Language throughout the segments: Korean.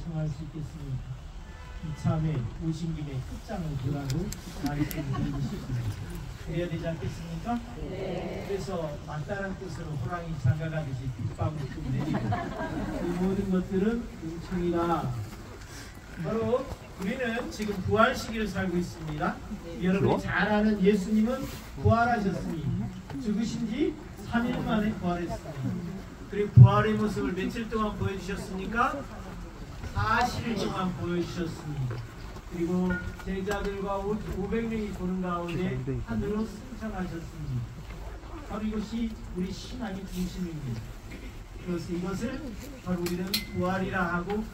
청할 수 있겠습니까? 이참에 오신 김에 끝장을 보라고 말씀드리고 싶습니다. 그래야 되지 않겠습니까? 네. 그래서 맞다란 뜻으로 호랑이 장가가듯이 빗방울 좀 내리고 이 모든 것들은 은총이다. 바로 우리는 지금 부활 시기를 살고 있습니다. 여러분이 잘 아는 예수님은 부활하셨으니 죽으신 지 3일 만에 부활했습니다. 그리고 부활의 모습을 며칠 동안 보여주셨습니까? 40일 동안 보여주셨으니 그리고 제자들과 500명이 보는 가운데 하늘로 승천하셨으니 바로 이것이 우리 신앙의 중심입니다. 그래서 이것을 바로 우리는 부활이라 하고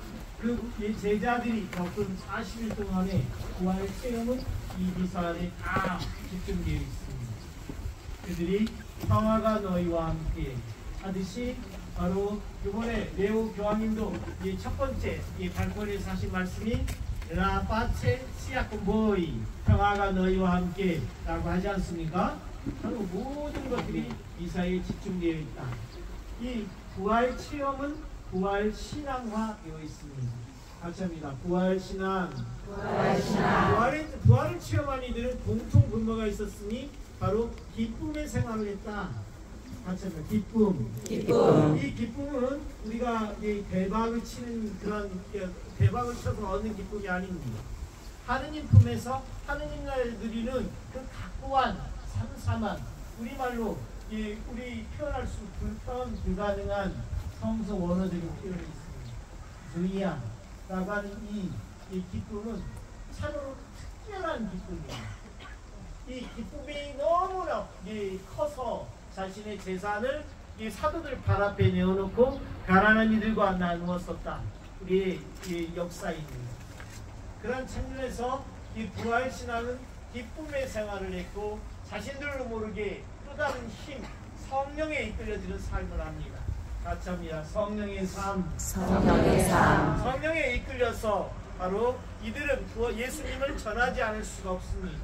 그 제자들이 겪은 40일 동안의 부활의 체험은 이 기사 안에 다 집중되어 있습니다. 그들이 평화가 너희와 함께 하듯이 바로 이번에 레오 교황님도 이 첫 번째 이 발권에서 하신 말씀이 라파체 시아콘보이 평화가 너희와 함께 라고 하지 않습니까? 바로 모든 것들이 이사에 집중되어 있다. 이 부활 체험은 부활 신앙화되어 있습니다. 같이 합니다. 부활 신앙. 부활을 체험한 이들은 공통 분모가 있었으니 바로 기쁨의 생활을 했다. 같이 합니다. 기쁨. 이 기쁨은 우리가 이 대박을 치는 그런 대박을 쳐서 얻는 기쁨이 아닙니다. 하느님 품에서 하느님 나라를 누리는 그 각고한 삼삼한 우리말로 우리 표현할 수 불가능한 성서 원어적인 표현이 있습니다. 주의야라고 하는 이 기쁨은 참으로 특별한 기쁨입니다. 이 기쁨이 너무나 커서 자신의 재산을 이 사도들 발 앞에 내어놓고 가난한 이들과 나누었었다. 우리의 역사입니다. 그런 측면에서 이 부활신앙은 기쁨의 생활을 했고 자신들로 모르게 또 다른 힘, 성령에 이끌려지는 삶을 합니다. 같이 합니다. 성령의 삶. 성령에 이끌려서 바로 이들은 예수님을 전하지 않을 수가 없습니다.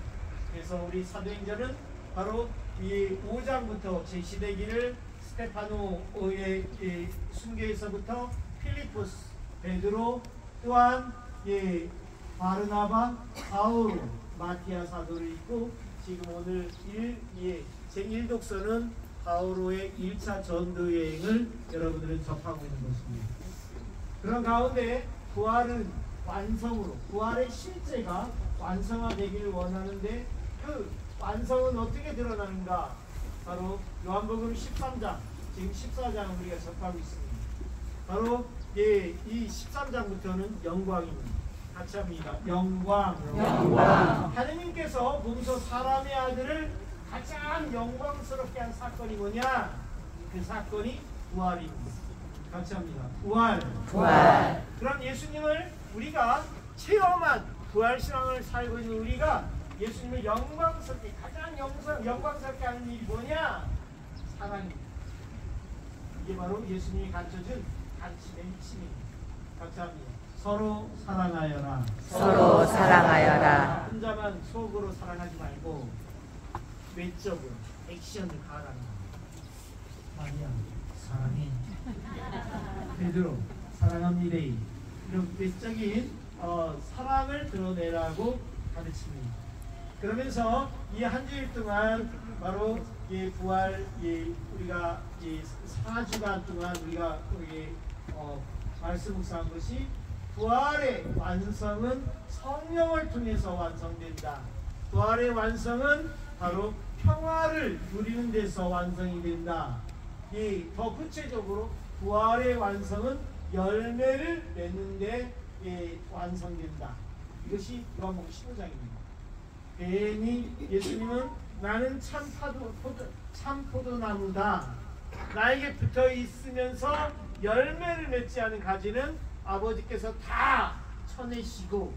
그래서 우리 사도행전은 바로 이 5장부터 제시되기를 스테파노의 순교에서부터 필리포스, 베드로 또한 바르나바, 바울, 마티아 사도를 읽고 지금 오늘 제1독서는 바오로의 1차 전도 여행을 여러분들은 접하고 있는 것입니다. 그런 가운데 부활은 완성으로 부활의 실제가 완성화되기를 원하는데 그 완성은 어떻게 드러나는가? 바로 요한복음 13장, 지금 14장을 우리가 접하고 있습니다. 바로 이 13장부터는 영광입니다. 같이 합니다. 영광. 하느님께서 몸소 사람의 아들을 가장 영광스럽게 한 사건이 뭐냐? 그 사건이 부활입니다. 같이 합니다. 부활. 그럼 예수님을 우리가 체험한 부활신앙을 살고 있는 우리가 예수님을 영광스럽게 가장 영광스럽게 하는 일이 뭐냐? 사랑입니다. 이게 바로 예수님이 가르쳐준 가르침의 핵심입니다. 같이 합니다. 서로 사랑하여라. 혼자만 속으로 사랑하지 말고 외적으로 액션을 가하라. 마리아 사랑해. 베드로 사랑합니다. 이런 외적인 사랑을 드러내라고 가르칩니다. 그러면서 이 한 주일 동안 바로 부활 우리가 4주간 동안 우리가 말씀 묵상한 것이 부활의 완성은 성령을 통해서 완성된다. 부활의 완성은 바로 평화를 누리는 데서 완성이 된다. 더 구체적으로 부활의 완성은 열매를 맺는 데 완성된다. 이것이 요한복음 15장입니다. 괜히 예수님은 나는 참 포도나무다. 나에게 붙어 있으면서 열매를 맺지 않은 가지는 아버지께서 다 쳐내시고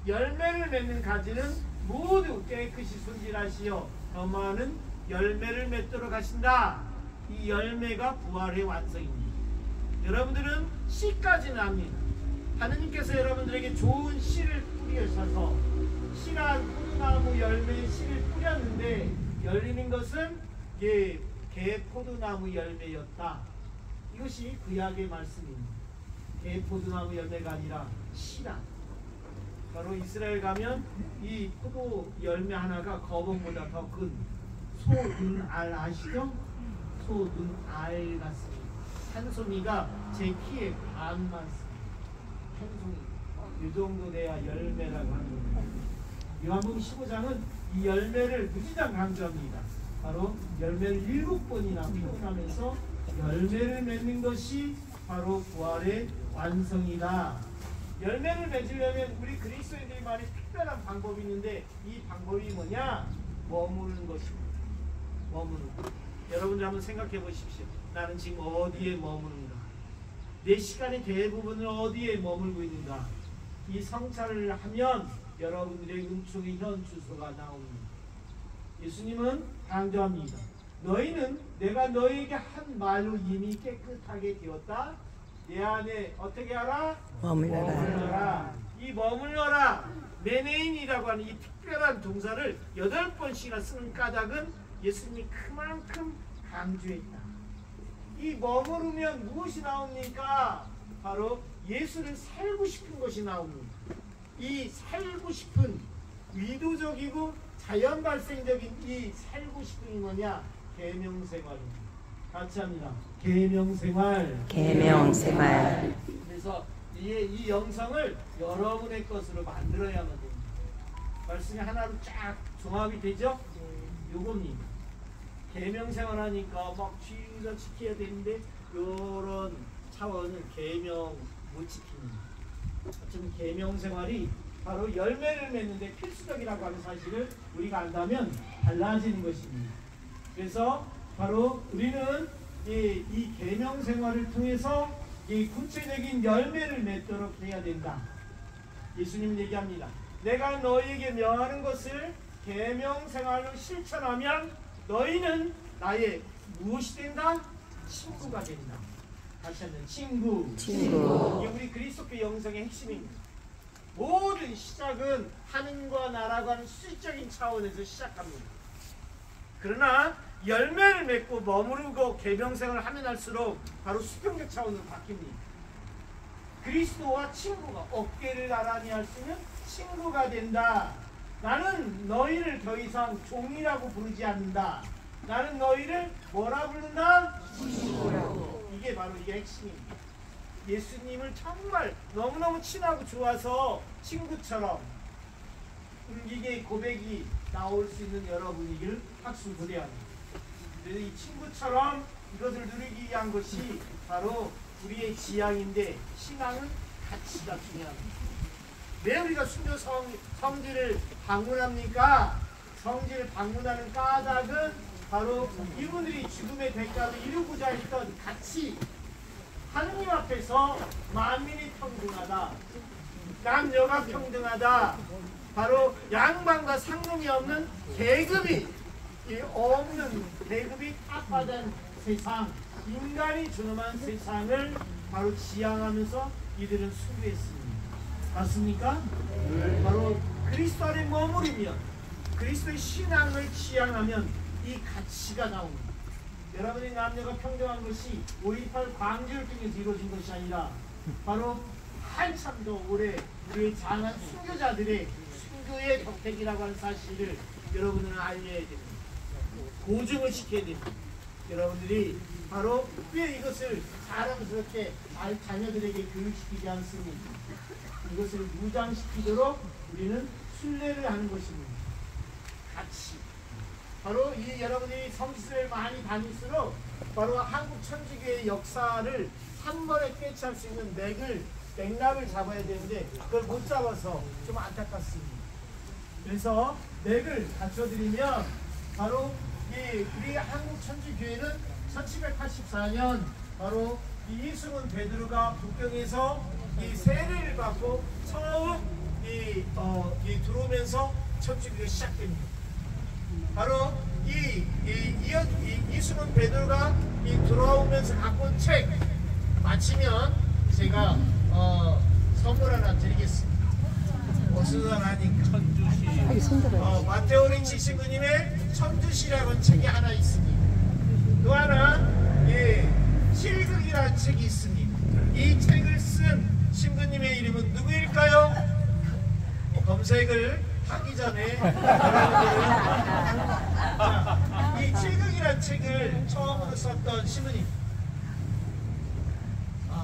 열매를 맺는 가지는 모두 깨끗이 손질하시어 더 많은 열매를 맺도록 하신다. 이 열매가 부활의 완성입니다. 여러분들은 씨까지는 압니다. 하느님께서 여러분들에게 좋은 씨를 뿌리셔서 씨란 포도나무 열매의 씨를 뿌렸는데 열리는 것은 개 포도나무 열매였다. 이것이 구약의 말씀입니다. 포도나무 열매가 아니라 씨라. 바로 이스라엘 가면 이 포도 열매 하나가 거봉보다 더 큰 소눈알 아시죠? 소눈알 같습니다. 한 송이가 제 키의 반만 씁니다. 한 송이. 이 정도 돼야 열매라고 하는 겁니다. 요한복음 15장은 이 열매를 무지장 강조합니다. 바로 열매를 7번이나 표현하면서 열매를 맺는 것이 바로 부활의 완성이다. 열매를 맺으려면 우리 그리스도인들이 말이 특별한 방법이 있는데 이 방법이 뭐냐? 머무는 것입니다. 머무는 것. 여러분들 한번 생각해 보십시오. 나는 지금 어디에 머무는가? 내 시간의 대부분을 어디에 머물고 있는가? 이 성찰을 하면 여러분들의 은총의 현 주소가 나옵니다. 예수님은 강조합니다. 너희는 내가 너희에게 한 말로 이미 깨끗하게 되었다. 내 안에 어떻게 하라? 머물러라. 이 머물러라, 메네인이라고 하는 이 특별한 동사를 8번씩이나 쓰는 까닭은 예수님이 그만큼 강조했다. 이 머무르면 무엇이 나옵니까? 바로 예수를 살고 싶은 것이 나옵니다. 이 살고 싶은 의도적이고 자연 발생적인 이 살고 싶은이 뭐냐? 계명생활입니다. 같이 합니다. 계명생활. 계명생활. 그래서 이 영성을 여러분의 것으로 만들어야만 됩니다. 말씀이 하나로 쫙 종합이 되죠? 요겁니다. 계명생활하니까 막 주의가 지켜야 되는데 요런 차원은 계명 못 지킵니다. 어쩌면 계명생활이 바로 열매를 맺는데 필수적이라고 하는 사실을 우리가 안다면 달라지는 것입니다. 그래서 바로 우리는 이 계명생활을 통해서 이 구체적인 열매를 맺도록 해야 된다. 예수님 얘기합니다. 내가 너희에게 명하는 것을 계명생활로 실천하면 너희는 나의 무엇이 된다? 친구가 된다. 다시 한번 친구. 이게 우리 그리스도교 영성의 핵심입니다. 모든 시작은 하느님과 나라고 하는 수직적인 차원에서 시작합니다. 그러나 열매를 맺고 머무르고 계명생활을 하면 할수록 바로 수평적 차원으로 바뀝니다. 그리스도와 친구가 어깨를 나란히 할 수 있는 친구가 된다. 나는 너희를 더 이상 종이라고 부르지 않는다. 나는 너희를 뭐라 부른다? 친구라고. 이게 바로 이게 핵심입니다. 예수님을 정말 너무너무 친하고 좋아서 친구처럼 음기의 고백이 나올 수 있는 여러분이길 박수 부대합니다. 그래서 이 친구처럼 이것을 누리기 위한 것이 바로 우리의 지향인데 신앙은 가치가 중요합니다. 왜 우리가 순교 성지를 방문합니까? 성지를 방문하는 까닭은 바로 이분들이 죽음의 대가를 이루고자 했던 가치, 하느님 앞에서 만민이 평등하다, 남녀가 평등하다, 바로 양반과 상금이 없는 계급이 없는 계급이 탑화된 세상, 인간이 존엄한 세상을 바로 지향하면서 이들은 수고했습니다. 맞습니까? 바로 그리스도 안에 머무르면, 그리스도의 신앙을 지향하면 이 가치가 나옵니다. 여러분의 남녀가 평등한 것이 5.18 광주를 통해서 이루어진 것이 아니라 바로 한참 더 오래 우리의 장한 순교자들의 순교의 덕택이라고 하는 사실을 여러분은 알려야 됩니다. 고증을 시켜야 됩니다. 여러분들이 바로 왜 이것을 자랑스럽게 자녀들에게 교육시키지 않습니까? 이것을 무장시키도록 우리는 순례를 하는 것입니다. 같이 바로 이 여러분이 성지를 많이 다닐수록 바로 한국 천주교의 역사를 한 번에 꿰찰 수 있는 맥락을 잡아야 되는데 그걸 못 잡아서 좀 안타깝습니다. 그래서 맥을 갖춰드리면 바로 우리 한국 천주교회는 1784년 바로 이승훈 베드로가 북경에서 이 세례를 받고 처음 들어오면서 천주교가 시작됩니다. 바로 이승훈 베드로가 들어오면서 갖고 온 책 마치면 제가 선물 하나 드리겠습니다. 어수선하니까 천주시. 마테오 리치 친구님의 천주시라는 책이 하나 있습니다. 또 하나 실극이라는 책이 있습니다. 이 책을 쓴 신부님의 이름은 누구일까요? 검색을 하기 전에 자, 이 칠극이라는 책을 처음으로 썼던 신부님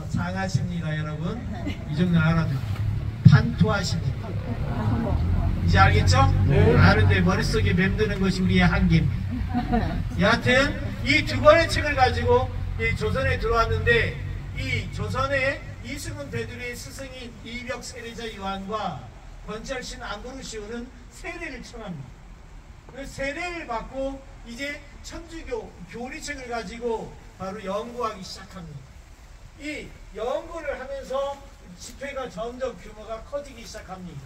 장하십니다. 여러분 이 정도 알아두고 판토하십니다. 이제 알겠죠? 네. 아는데 머릿속에 맴드는 것이 우리의 한계입니다. 여하튼 이 두 권의 책을 가지고 이 조선에 들어왔는데 이 조선에 이승훈 대두리의 스승인 이벽 세례자 요한과 권철신 안그루시오는 세례를 청합니다. 그 세례를 받고 이제 천주교 교리책을 가지고 바로 연구하기 시작합니다. 이 연구를 하면서 집회가 점점 규모가 커지기 시작합니다.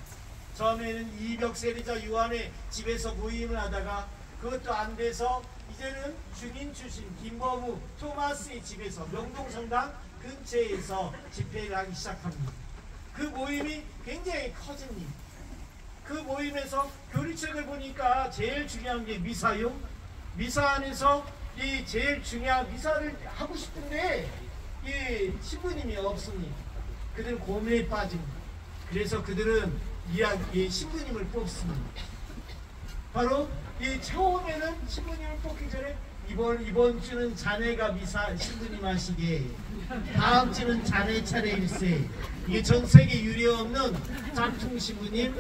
처음에는 이벽 세례자 요한의 집에서 모임을 하다가 그것도 안 돼서 이제는 중인 출신 김범우 토마스의 집에서 명동성당 근처에서 집회를 하기 시작합니다. 그 모임이 굉장히 커집니다. 그 모임에서 교리책을 보니까 제일 중요한 게 미사요. 미사 안에서 이 제일 중요한 미사를 하고 싶은데 이 신부님이 없습니다. 그들은 고민에 빠집니다. 그래서 그들은 이 신부님을 뽑습니다. 바로 이 처음에는 신부님을 뽑기 전에 이번 주는 자네가 미사 신부님 하시게, 다음 주는 자네 차례일세. 이게 전 세계 유례 없는 짝퉁 신부님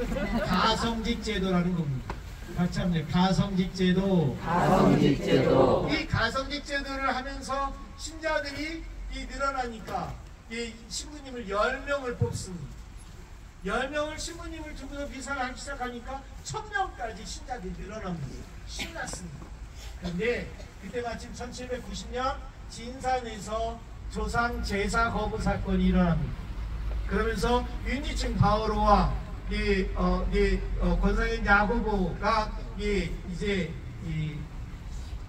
가성직 제도라는 겁니다. 같이 한번 가성직 제도. 가성직 제도. 이 가성직 제도를 하면서 신자들이 늘어나니까 이 신부님을 10명을 뽑습니다. 10명을 신부님을 두고서 미사를 하기 시작하니까 1000명까지 신자들이 늘어납니다. 신났습니다. 그런데 그때 마침 1790년 진산에서 조상 제사 거부 사건이 일어납니다. 그러면서 윤지층 바오로와 권상현 야고보가 이제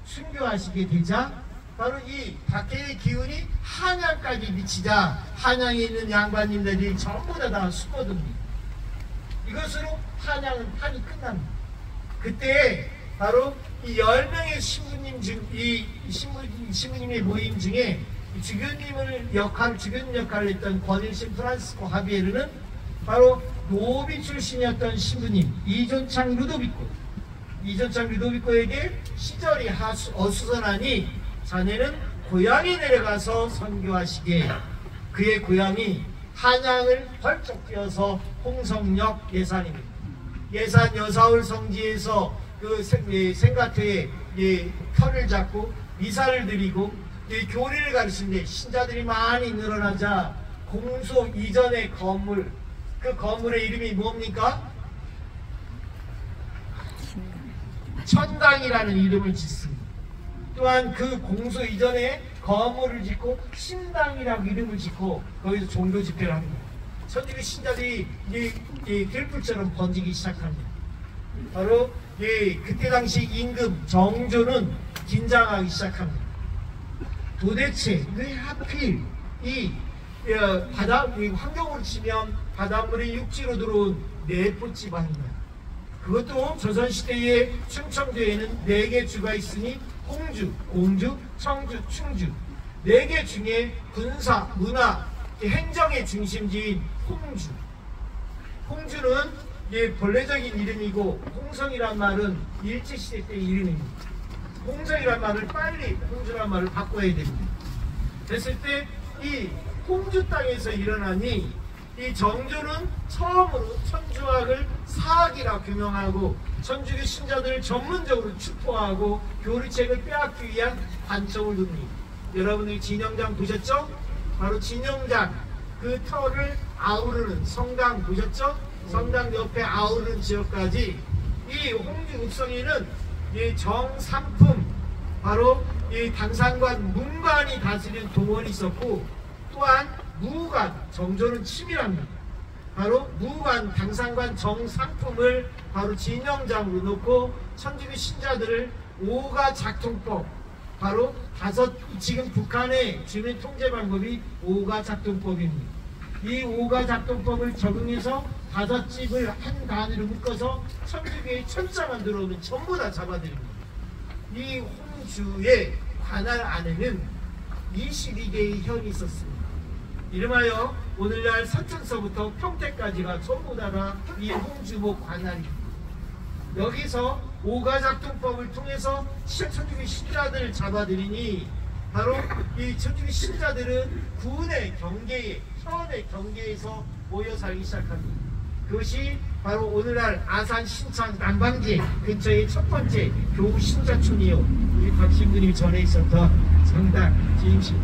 순교하시게 되자 바로 이 박해의 기운이 한양까지 미치자 한양에 있는 양반님들이 전부 다 숨어듭니다. 이것으로 한양은 판이 끝납니다. 그때 바로 이 10명의 신부님의 모임 중에 주교님 역할을 했던 권일신 프란시스코 하비에르는 바로 노비 출신이었던 신부님 이존창 루도비코에게 시절이 어수선하니 자네는 고향에 내려가서 선교하시게. 그의 고향이 한양을 벌쩍 뛰어서 홍성역 예산입니다. 예산 여사울 성지에서 그 생가터에 터를 잡고 미사를 드리고 교리를 가르치는데 신자들이 많이 늘어나자 공소 이전의 건물, 그 건물의 이름이 뭡니까? 천당이라는 이름을 짓습니다. 또한 그 공소 이전에 건물을 짓고 신당이라고 이름을 짓고 거기서 종교 집회를 합니다. 천주교 신자들이 들불처럼 번지기 시작합니다. 바로 그때 당시 임금 정조는 긴장하기 시작합니다. 도대체 왜 하필 환경으로 치면 바닷물이 육지로 들어온 내포지방이냐. 그것도 조선시대에 충청도에는 4개 주가 있으니 홍주, 공주, 청주, 충주 4개 중에 군사, 문화, 행정의 중심지인 홍주. 홍주는 본래적인 이름이고 홍성이란 말은 일제시대 때 이름입니다. 홍성이란 말을 빨리 홍주란 말을 바꿔야 됩니다. 됐을 때 이 홍주 땅에서 일어나니 이 정조는 처음으로 천주학을 사학이라 규명하고 천주교 신자들을 전문적으로 추포하고 교리책을 빼앗기 위한 관청을 둡니다. 여러분들이 진영장 보셨죠? 바로 진영장 그 터를 아우르는 성당 보셨죠? 성당 옆에 아우르는 지역까지 이 홍주 읍성에는 이 정삼품 바로 이 당상관 문관이 다스리는 동원이 있었고 또한 무관 정조는 치밀합니다. 바로 무관 당상관 정삼품을 바로 진영장으로 놓고 천주교 신자들을 오가 작동법 바로 지금 북한의 주민 통제 방법이 오가 작동법입니다. 이 오가 작동법을 적용해서 5집을 한 단위로 묶어서 천주교의 천자만 들어오면 전부 다 잡아들입니다. 이 홍주의 관할 안에는 22개의 현이 있었습니다. 이름하여 오늘날 서천서부터 평택까지가 전부 다가 이 홍주목 관할입니다. 여기서 오가작동법을 통해서 천주교 신자들을 잡아들이니 바로 이 천주교 신자들은 군의 경계에, 현의 경계에서 모여 살기 시작합니다. 그것이 바로 오늘날 아산 신창 남방지 근처의 첫 번째 교우 신자촌이요, 우리 박신부님이 전에 있었던 성당 지임실,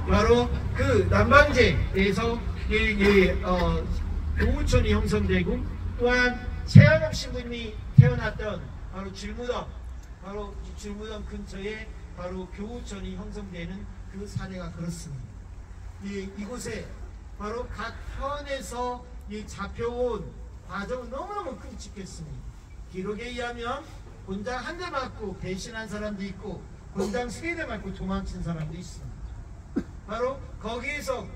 바로 그 남방제에서 교우촌이 형성되고, 또한 최한옥 신부님이 태어났던 바로 줄무덤, 바로 줄무덤 근처에 바로 교우촌이 형성되는 그 사례가 그렇습니다. 이곳에 바로 각 현에서 잡혀온 과정은 너무너무 끔찍했습니다. 기록에 의하면 권장 한 대 맞고 배신한 사람도 있고, 권장 3대 맞고 도망친 사람도 있습니다. 바로 거기에서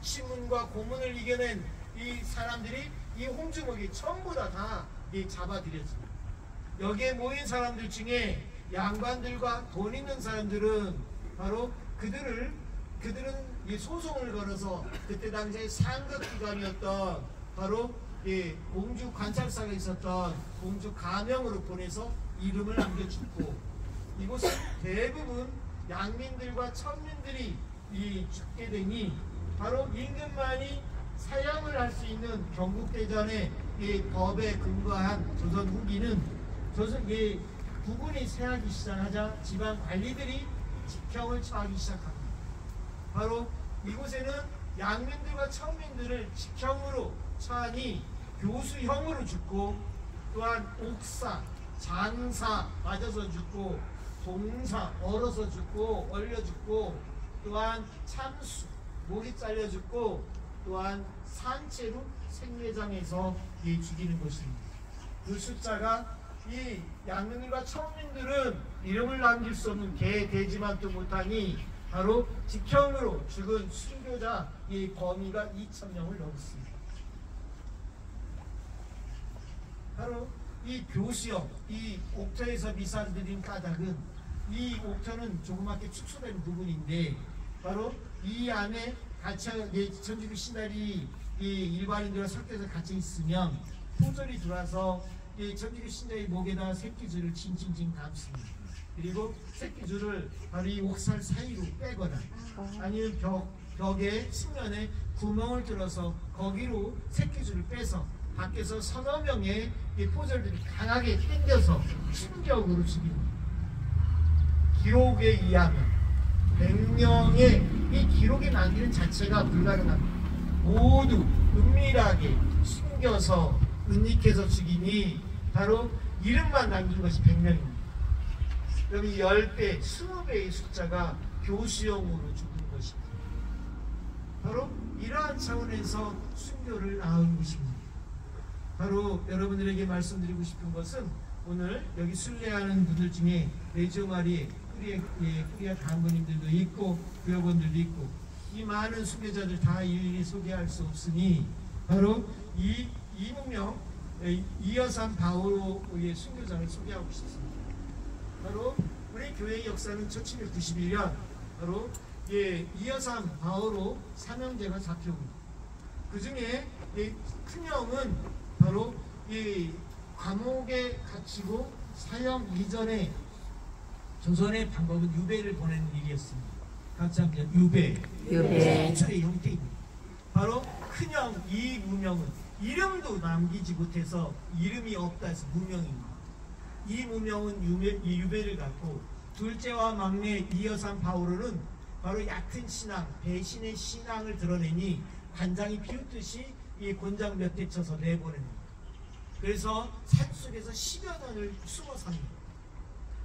신문과 고문을 이겨낸 이 사람들이 이 홍주목이 전부 다 잡아들였습니다. 여기에 모인 사람들 중에 양반들과 돈 있는 사람들은 바로 그들은 소송을 걸어서 그때 당시에 상급기관이었던 바로 공주 관찰사가 있었던 공주 가명으로 보내서 이름을 남겨주고, 이곳은 대부분 양민들과 천민들이 죽게 되니 바로 임금만이 사형을 할 수 있는 경국대전의 법에 근거한 조선 후기는 부군이 세하기 시작하자 지방 관리들이 직형을 처하기 시작합니다. 바로 이곳에는 양민들과 천민들을 직형으로 처하니 교수형으로 죽고, 또한 옥사, 장사 맞아서 죽고, 동사 얼어서 죽고 얼려 죽고, 또한 참수 목이 잘려 죽고, 또한 산채로 생매장에서 죽이는 것입니다. 그 숫자가 이 양민들과 천민들은 이름을 남길 수 없는 개, 돼지만도 못하니 바로 직형으로 죽은 순교자 이 범위가 2,000명을 넘습니다. 바로 이 교수형, 이 옥터에서 미사를 드린 까닭은, 이 옥터는 조그맣게 축소된 부분인데 바로 이 안에 갇혀 천주교 신달이 일반인들과 섞여서 갇혀 있으면 포졸이 들어와서 천주교 신자의 목에다 새끼줄을 칭칭칭 감습니다. 그리고 새끼줄을 바로 이 옥살 사이로 빼거나 아니면 벽에 측면에 구멍을 뚫어서 거기로 새끼줄을 빼서 밖에서 서너 명의 포졸들이 강하게 당겨서 충격으로 죽입니다. 기록에 의하면 100명의 이 기록에 남기는 자체가 불가능합니다. 모두 은밀하게 숨겨서 은닉해서 죽이니 바로 이름만 남긴 것이 100명입니다. 여기 10배, 20배의 숫자가 교수형으로 죽은 것입니다. 바로 이러한 차원에서 순교를 낳은 것입니다. 바로 여러분들에게 말씀드리고 싶은 것은, 오늘 여기 순례하는 분들 중에 레지오마리 꾸리아 장로님들도 있고 부여원들도 있고, 이 많은 순교자들 다 일일이 소개할 수 없으니 바로 이 이문명 이여산 바오로의 순교자를 소개하고 싶습니다. 바로 우리 교회의 역사는 1791년 바로 이여산 바오로 삼형제가 잡혀옵니다. 그 중에 큰형은 바로 감옥에 갇히고 사형 이전에 조선의 방법은 유배를 보내는 일이었습니다. 같이 합니다. 유배. 최초의 형태입니다. 바로 큰형 이무명은 이름도 남기지 못해서 이름이 없다 해서 무명입니다. 이무명은 유배를 갖고, 둘째와 막내 이여산 바오로는 바로 얕은 신앙, 배신의 신앙을 드러내니 관장이 비웃듯이 이 곤장 몇 대 쳐서 내보냅니다. 그래서 산속에서 10여 년을 숨어 삽니다.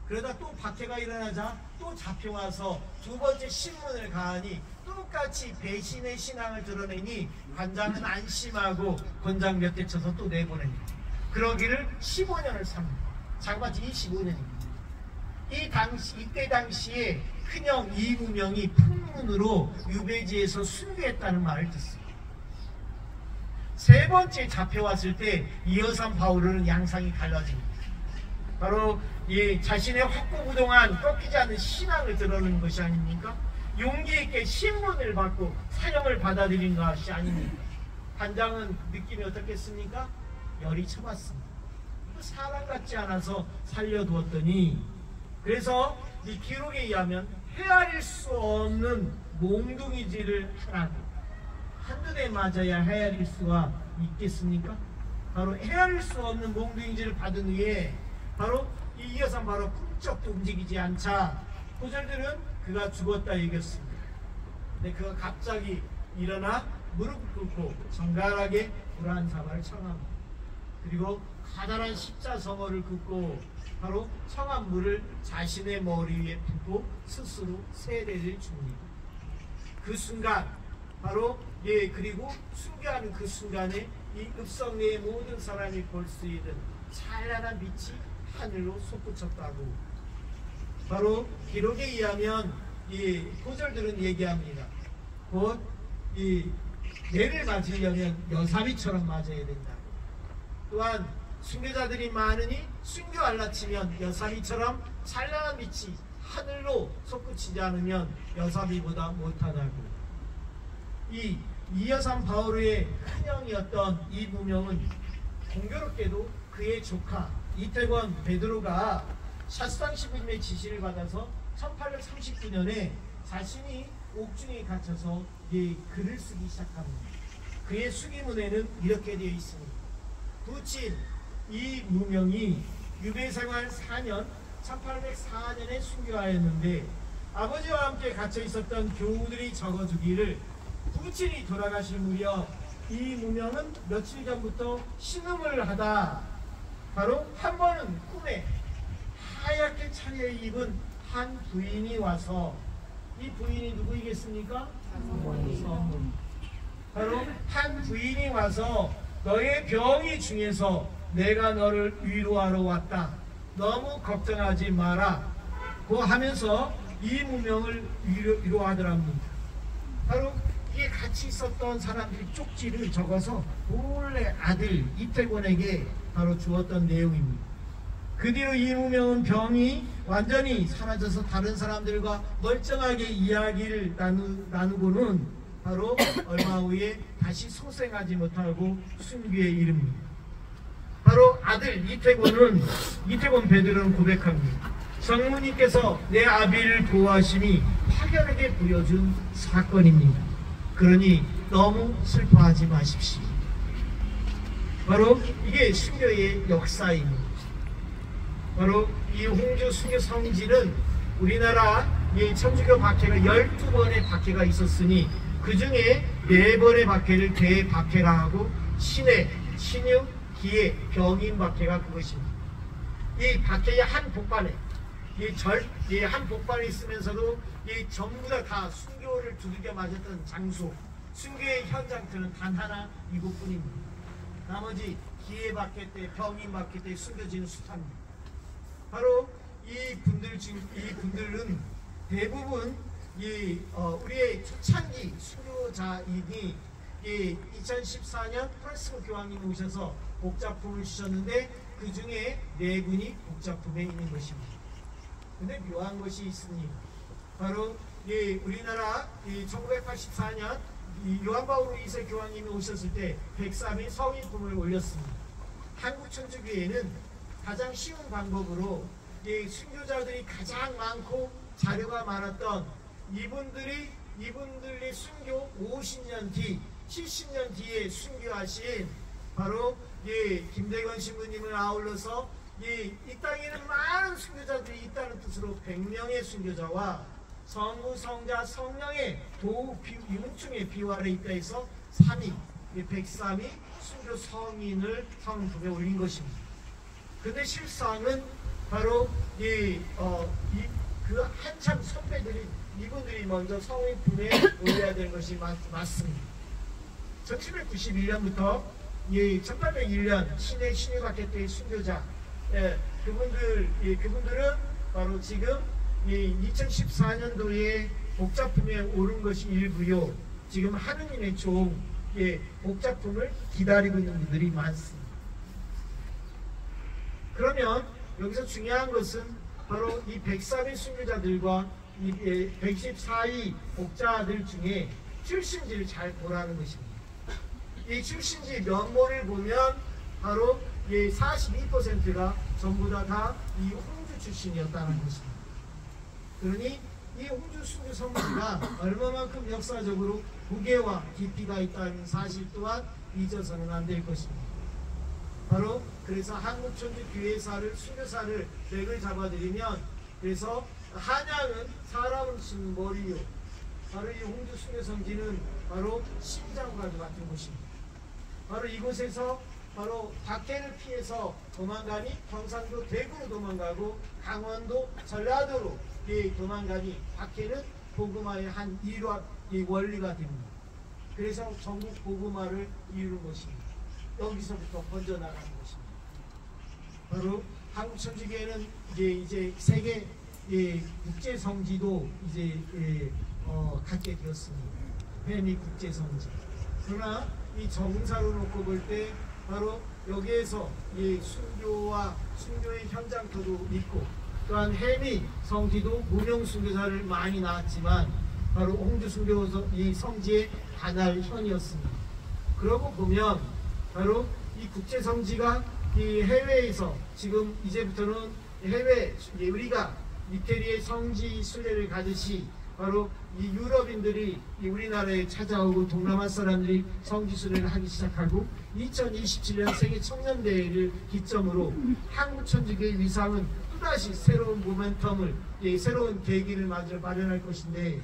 그러다 또 박해가 일어나자 또 잡혀와서 두 번째 신문을 가하니 똑같이 배신의 신앙을 드러내니 관장은 안심하고 곤장 몇 대 쳐서 또 내보냅니다. 그러기를 15년을 삽니다. 장마치 25년입니다. 이때 당시에 큰형 이무명이 풍문으로 유배지에서 순교했다는 말을 듣습니다. 세 번째 잡혀왔을 때 이여산 바오로는 양상이 달라집니다. 바로 자신의 확고부동한 꺾이지 않는 신앙을 드러내는 것이 아닙니까? 용기 있게 신분을 받고 사형을 받아들인 것이 아닙니다. 단장은 느낌이 어떻겠습니까? 열이 쳐봤습니다. 사람 같지 않아서 살려두었더니, 그래서 이 기록에 의하면 헤아릴 수 없는 몽둥이질을 하라고. 한두 대 맞아야 헤아릴 수가 있겠습니까? 바로 헤아릴 수 없는 몽둥이질을 받은 후에 바로 이 여성 바로 꿈쩍도 움직이지 않자 고절들은 그가 죽었다 얘기했습니다. 근데 그가 갑자기 일어나 무릎 꿇고 정갈하게 불안 사과를 청합니다. 그리고 가다란 십자성어를 긋고 바로 청한 물을 자신의 머리 위에 붓고 스스로 세례를 줍니다. 그 순간 바로 그리고 순교하는 그 순간에 이 읍성 내의 모든 사람이 볼 수 있는 찬란한 빛이 하늘로 솟구쳤다고. 바로 기록에 의하면 이 고절들은 얘기합니다. 곧 이 내를 맞으려면 여사비처럼 맞아야 된다. 또한 순교자들이 많으니 순교할라 치면 여사비처럼 찬란한 빛이 하늘로 솟구치지 않으면 여사비보다 못하다고. 이 이여산 바오르의 큰형이었던 이 무명은 공교롭게도 그의 조카 이태권 베드로가 샤스당 신부님의 지시를 받아서 1839년에 자신이 옥중에 갇혀서 글을 쓰기 시작합니다. 그의 수기문에는 이렇게 되어 있습니다. 부친 이 무명이 유배생활 4년 1804년에 순교하였는데 아버지와 함께 갇혀 있었던 교우들이 적어주기를 부친이 돌아가실 무렵 이 무명은 며칠 전부터 신음을 하다 바로 한 번은 꿈에 하얗게 차려입은 한 부인이 와서, 이 부인이 누구이겠습니까? 성문. 바로 한 부인이 와서 너의 병이 중에서 내가 너를 위로하러 왔다. 너무 걱정하지 마라. 고 하면서 이 무명을 위로하더랍니다. 바로 이게 같이 있었던 사람들이 쪽지를 적어서 본래 아들 이태권에게 바로 주었던 내용입니다. 그 뒤로 이 무명은 병이 완전히 사라져서 다른 사람들과 멀쩡하게 이야기를 나누고는 바로 얼마 후에 다시 소생하지 못하고 순교에 이릅니다. 바로 아들 이태권 베드로는 고백합니다. 성모님께서 내 아비를 보호하심이 파견에게 보여준 사건입니다. 그러니 너무 슬퍼하지 마십시오. 바로 이게 순교의 역사입니다. 바로 이 홍주 순교 성지는 우리나라 이 천주교 박해가 12번의 박해가 있었으니 그 중에 4번의 박해를 대박해라 하고 신해, 신유, 기해, 병인 박해가 그것입니다. 이 박해의 한 복판에 이 한 복판에 있으면서도 이 전부 다 순교를 두들겨 맞았던 장소, 순교의 현장터는 단 하나 이곳뿐입니다. 나머지 기해 박해 때, 병인 박해 때 숨겨지는 숱합니다. 바로 이 분들은 대부분 우리의 초창기 순교자이니 2014년 프란시스코 교황님이 오셔서 복작품을 주셨는데 그 중에 4분이 복작품에 있는 것입니다. 근데 묘한 것이 있습니다. 바로 우리나라 1984년 요한 바오로 2세 교황님이 오셨을 때 103일 성인품을 올렸습니다. 한국 천주교회는 가장 쉬운 방법으로 순교자들이 가장 많고 자료가 많았던 이분들이 순교 50년 뒤, 70년 뒤에 순교하신 바로 김대건 신부님을 아울러서 이 땅에는 많은 순교자들이 있다는 뜻으로 100명의 순교자와 성부, 성자, 성령의 유무충의 비화를 있다 해서 3위, 103위 순교 성인을 성품에 올린 것입니다. 근데 실상은 바로 그 한참 선배들이 이분들이 먼저 성인품에 올려야 되는 것이 맞습니다. 1791년부터 1801년 신해 신유박해 때의 순교자 그분들은 바로 지금 2014년도에 복작품에 오른 것이 일부요. 지금 하느님의 종 복작품을 기다리고 있는 분들이 많습니다. 그러면 여기서 중요한 것은 바로 이 103의 순교자들과 114위 복자들 중에 출신지를 잘 보라는 것입니다. 이 출신지 면모를 보면 바로 42%가 전부 다 이 홍주 출신이었다는 것입니다. 그러니 이 홍주 순교 성지가 얼마만큼 역사적으로 무게와 깊이가 있다는 사실 또한 잊어서는 안 될 것입니다. 바로 그래서 한국천주교회사를 순교사를 맥을 잡아드리면, 그래서 한양은 사람을 친 머리요, 바로 이 홍주 순교 성지는 바로 심장과 같은 곳입니다. 바로 이곳에서 바로 박해를 피해서 도망가니 경상도 대구로 도망가고 강원도 전라도로 도망가니 박해는 복음화의 한 일화, 원리가 됩니다. 그래서 전국 복음화를 이루는 것입니다. 여기서부터 번져나가는 것입니다. 바로 한국천주교회는 이제 세계 국제 성지도 이제 갖게 되었습니다. 회미 국제 성지. 그러나 이 정사로 놓고 볼 때 바로 여기에서 이 순교와 순교의 현장터도 있고, 또한 해미 성지도 무명 순교사를 많이 낳았지만 바로 홍주 순교 이 성지의 관할현이었습니다. 그러고 보면 바로 이 국제 성지가 이 해외에서 지금 이제부터는 해외 우리가 이태리의 성지 순례를 가듯이 바로 이 유럽인들이 이 우리나라에 찾아오고 동남아 사람들이 성지 순례를 하기 시작하고, 2027년 세계 청년대회를 기점으로 한국천주교의 위상은 또다시 새로운 모멘텀을, 새로운 계기를 마련할 것인데,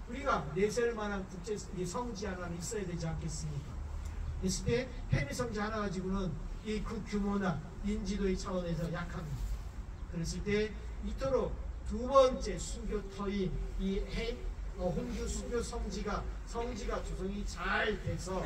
우리가 내세울 만한 국제 성지 하나는 있어야 되지 않겠습니까? 그랬을 때 해미 성지 하나 가지고는 이 그 규모나 인지도의 차원에서 약합니다. 그랬을 때 이토록 두 번째 순교터인 이 홍주 순교 성지가 조성이 잘 돼서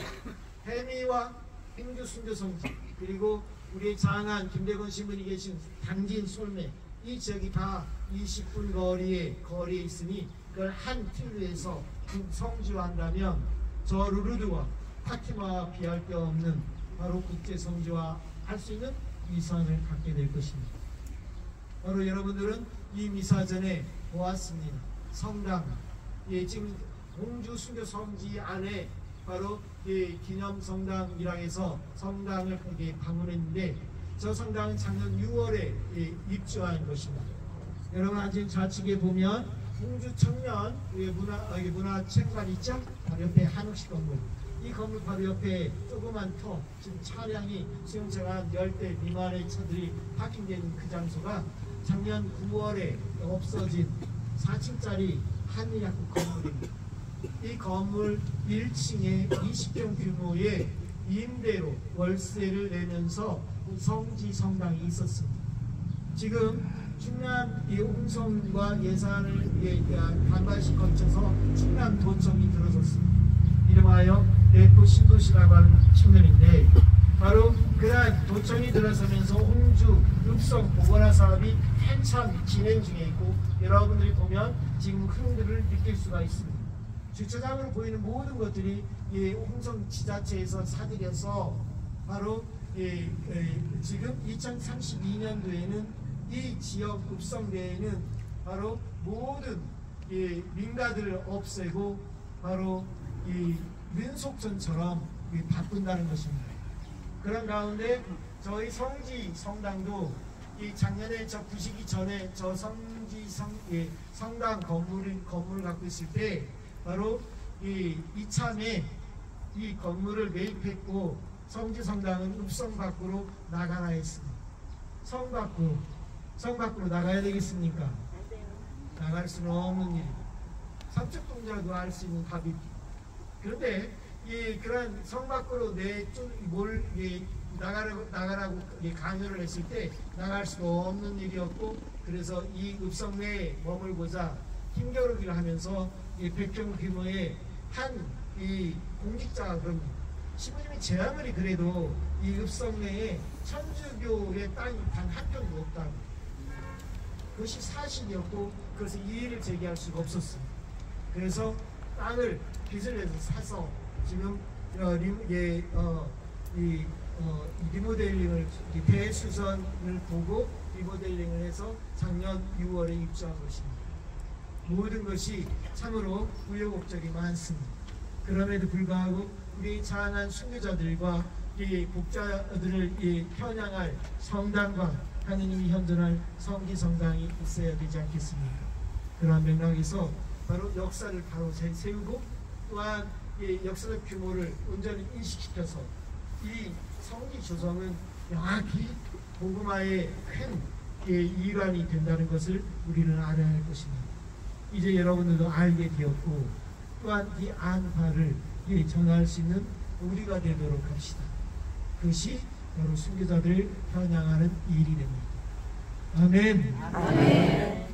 해미와 홍주 순교 성지, 그리고 우리 장안 김대건 신부님 계신 당진 솔매, 이 지역이 다 20분 거리에 있으니 그걸 한 틸루에서 성지화한다면 저 루르드와 파티마와 비할 게 없는 바로 국제 성지화 할 수 있는 위상을 갖게 될 것입니다. 바로 여러분들은 이 미사 전에 보았습니다. 성당, 지금 홍주 순교 성지 안에 바로 기념 성당이라 해서 성당을 방문했는데, 저 성당은 작년 6월에 입주한 것입니다. 여러분 아직 좌측에 보면 홍주 청년 문화체육관 있죠? 바로 옆에 한옥식 건물. 이 건물 바로 옆에 조그만 터, 지금 차량이 수용차가 한 10대 미만의 차들이 파킹된 그 장소가 작년 9월에 없어진 4층짜리 한일약국 건물입니다. 이 건물 1층에 20평 규모의 임대로 월세를 내면서 성지 성당이 있었습니다. 지금 충남 홍성과 예산을 반반씩 거쳐서 충남도청이 들어섰습니다. 이름하여 대포 신도시라고 하는 측면인데, 바로 그러한 도청이 들어서면서 홍주 읍성 보건화 사업이 한참 진행 중에 있고, 여러분들이 보면 지금 흥들을 느낄 수가 있습니다. 주차장으로 보이는 모든 것들이 홍성 지자체에서 사들여서 바로 지금 2032년도에는 이 지역 읍성 내에는 바로 모든 민가들을 없애고 바로 이 민속촌처럼 바꾼다는 것입니다. 그런 가운데 저희 성지 성당도 이 작년에 저 부시기 전에 저 성지 성당 건물을 갖고 있을 때 바로 이참에 이 건물을 매입했고, 성지 성당은 읍성 밖으로 나가라 했습니다. 성 밖으로 나가야 되겠습니까? 나갈 수는 없는 일입니다. 삼척동자도 할 수 있는 답입니다. 그런데 그런 성 밖으로 나가라고 강요를 했을 때 나갈 수가 없는 일이었고, 그래서 이 읍성 내에 머물고자 힘겨루기를 하면서 100평 규모의 한 공직자가 그럽니다. 신부님이 제 아무리 그래도 이 읍성 내에 천주교의 땅이 단 한 평도 없다고, 그것이 사실이었고, 그래서 이의를 제기할 수가 없었습니다. 그래서 땅을 빚을 내서 사서 지금 리모델링을 대수선을 보고 리모델링을 해서 작년 6월에 입주한 것입니다. 모든 것이 참으로 우여곡절이 많습니다. 그럼에도 불구하고 우리 자랑한 순교자들과 이 복자들을 편향할 성당과 하느님이 현존할 성기성당이 있어야 되지 않겠습니까? 그러한 맥락에서 바로 역사를 바로 세우고 또한 이 역사적 규모를 온전히 인식시켜서 이 성기 조성은 명확히 복음화의 큰 일환이 된다는 것을 우리는 알아야 할 것입니다. 이제 여러분들도 알게 되었고 또한 이 안파를 전할 수 있는 우리가 되도록 합시다. 그것이 바로 순교자들을 편향하는 일이 됩니다. 아멘. 아멘.